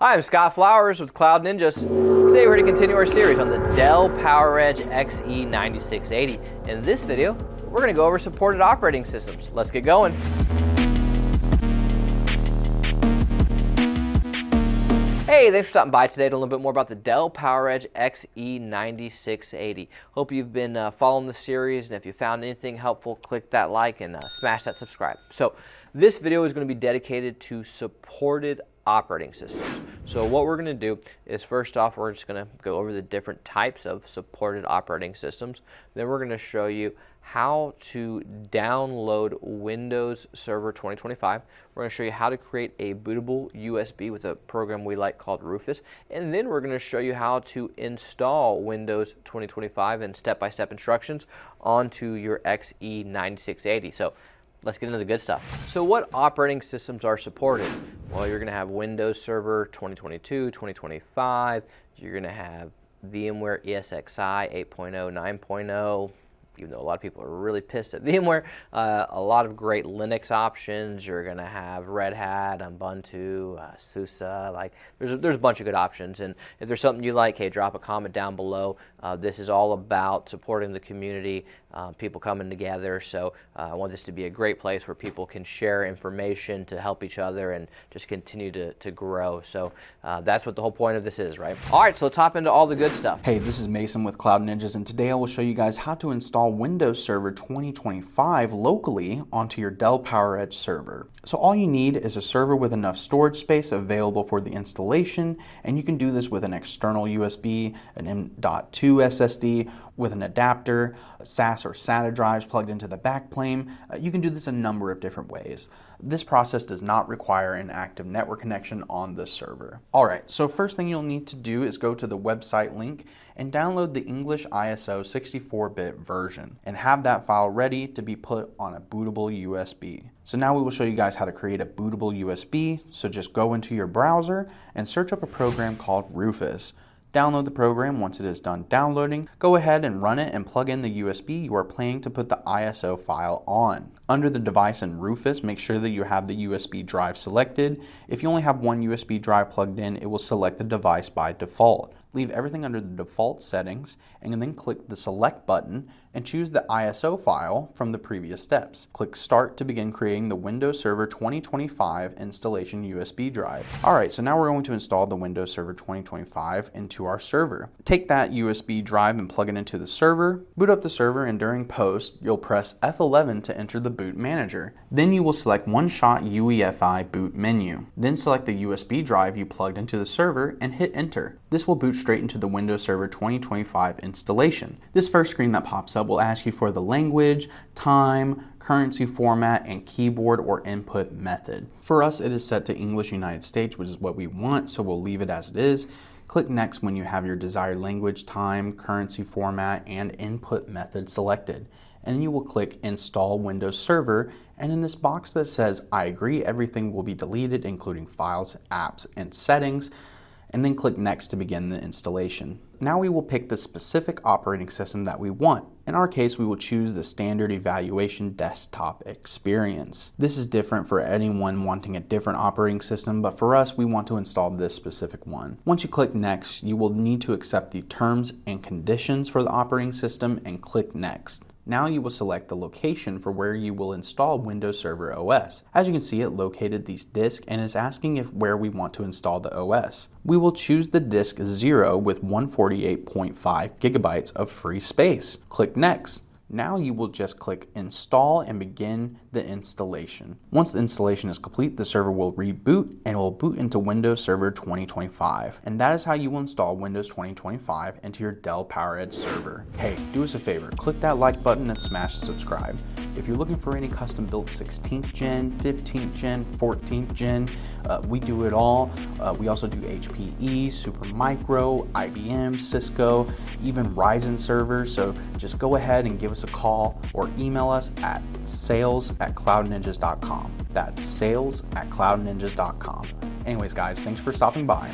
Hi, I'm Scott Flowers with Cloud Ninjas. Today we're going to continue our series on the Dell PowerEdge XE9680. In this video, we're going to go over supported operating systems. Let's get going. Hey, thanks for stopping by today to learn a little bit more about the Dell PowerEdge XE9680. Hope you've been following the series, and if you found anything helpful, click that like and smash that subscribe. So this video is going to be dedicated to supported operating systems. So what we're going to do is, first off, we're just going to go over the different types of supported operating systems. Then we're going to show you how to download Windows Server 2025. We're going to show you how to create a bootable USB with a program we like called Rufus. And then we're going to show you how to install Windows 2025 and step-by-step instructions onto your XE9680. So let's get into the good stuff. So what operating systems are supported? Well, you're going to have Windows Server 2022, 2025. You're going to have VMware ESXi 8.0, 9.0. Even though a lot of people are really pissed at VMware, a lot of great Linux options. You're going to have Red Hat, Ubuntu, SUSE. Like there's a bunch of good options. And if there's something you like, hey, drop a comment down below. This is all about supporting the community, people coming together. So I want this to be a great place where people can share information to help each other and just continue to grow. So that's what the whole point of this is, right? All right, so let's hop into all the good stuff. Hey, this is Mason with Cloud Ninjas, and today I will show you guys how to install Windows Server 2025 locally onto your Dell PowerEdge server. So all you need is a server with enough storage space available for the installation, and you can do this with an external USB, an M.2 SSD, with an adapter, SAS or SATA drives plugged into the backplane. You can do this a number of different ways. This process does not require an active network connection on the server. Alright, so first thing you'll need to do is go to the website link and download the English ISO 64-bit version and have that file ready to be put on a bootable USB. So now we will show you guys how to create a bootable USB. So just go into your browser and search up a program called Rufus. Download the program. Once it is done downloading, go ahead and run it and plug in the USB you are planning to put the ISO file on. Under the device in Rufus, make sure that you have the USB drive selected. If you only have one USB drive plugged in, it will select the device by default. Leave everything under the default settings and then click the select button and choose the ISO file from the previous steps. Click Start to begin creating the Windows Server 2025 installation USB drive. Alright, so now we're going to install the Windows Server 2025 into our server. Take that USB drive and plug it into the server, boot up the server, and during post, you'll press F11 to enter the boot manager. Then you will select One-Shot UEFI boot menu. Then select the USB drive you plugged into the server and hit enter. This will boot straight into the Windows Server 2025 installation. This first screen that pops up will ask you for the language, time, currency format, and keyboard or input method. For us, it is set to English United States, which is what we want, so we'll leave it as it is. Click Next when you have your desired language, time, currency format, and input method selected. And then you will click Install Windows Server, and in this box that says I agree, everything will be deleted, including files, apps, and settings. And then click Next to begin the installation. Now we will pick the specific operating system that we want. In our case, we will choose the Standard Evaluation Desktop Experience. This is different for anyone wanting a different operating system, but for us, we want to install this specific one. Once you click Next, you will need to accept the terms and conditions for the operating system and click Next. Now you will select the location for where you will install Windows Server OS. As you can see, it located these disks and is asking where we want to install the OS. We will choose the disk 0 with 148.5 gigabytes of free space. Click Next. Now you will just click Install and begin the installation. Once the installation is complete, the server will reboot and will boot into Windows Server 2025. And that is how you will install Windows 2025 into your Dell PowerEdge server. Hey, do us a favor, click that like button and smash subscribe. If you're looking for any custom built 16th gen, 15th gen, 14th gen, we do it all. We also do HPE, Supermicro, IBM, Cisco, even Ryzen servers. So just go ahead and give us a call or email us at sales@cloudninjas.com. That's sales@cloudninjas.com. Anyways, guys, thanks for stopping by.